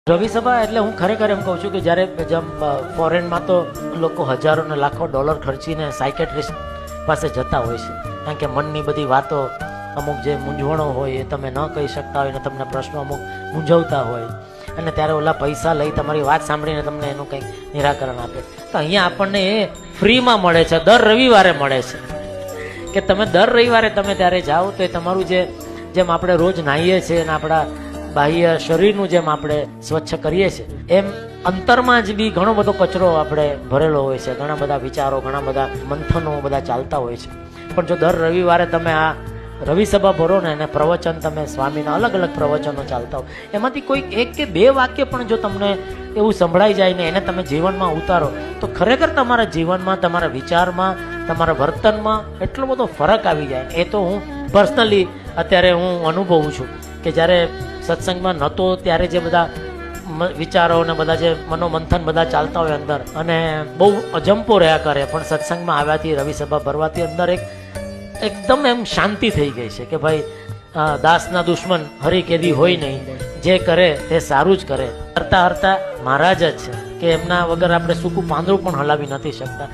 રવિ સભા એટલે હું ખરેખર એમ કહું છું કે જ્યારે જેમ ફોરેનમાં તો લોકો હજારો ને લાખો ડોલર ખર્ચીને સાયકેટ્રિસ્ટ પાસે જતા હોય છે, કારણ કે મનની બધી વાતો, અમુક જે મૂંઝવણો હોય એ તમે ન કહી શકતા હોય ને તમને પ્રશ્નો અમુક મૂંઝવતા હોય, અને ત્યારે ઓલા પૈસા લઈ તમારી વાત સાંભળીને તમને એનું કંઈક નિરાકરણ આપે. તો અહીંયા આપણને એ ફ્રીમાં મળે છે, દર રવિવારે મળે છે કે તમે દર રવિવારે તમે ત્યારે જાઓ તો એ તમારું જેમ આપણે રોજ નાહીએ છીએ અને આપણા બાહ્ય શરીરનું જેમ આપણે સ્વચ્છ કરીએ છીએ, એમ અંતરમાં જ બી ઘણો બધો કચરો આપણે ભરેલો હોય છે, ઘણા બધા વિચારો, ઘણા બધા મંથનો બધા ચાલતા હોય છે. પણ જો દર રવિવારે તમે આ રવિ સભા ભરો ને અને પ્રવચન, તમે સ્વામીના અલગ અલગ પ્રવચનો ચાલતા હોય, એમાંથી કોઈ એક કે બે વાક્ય પણ જો તમને એવું સંભળાઈ જાય ને એને તમે જીવનમાં ઉતારો તો ખરેખર તમારા જીવનમાં, તમારા વિચારમાં, તમારા વર્તનમાં એટલો બધો ફરક આવી જાય. એ તો હું પર્સનલી અત્યારે હું અનુભવું છું કે જ્યારે સત્સંગમાં નહોતો ત્યારે જે બધા વિચારો ને બધા જે મનોમંથન બધા ચાલતા હોય અંદર, અને બહુ અજંપો રહ્યા કરે, પણ સત્સંગમાં આવ્યાથી, રવિ સભા ભરવાથી અંદર એકદમ એમ શાંતિ થઈ ગઈ છે કે ભાઈ દાસના દુશ્મન હરી કેદી હોય નહીં, જે કરે તે સારું જ કરે. હરતા હરતા મહારાજ જ છે કે એમના વગર આપણે સૂકું પાંદડું પણ હલાવી નથી શકતા.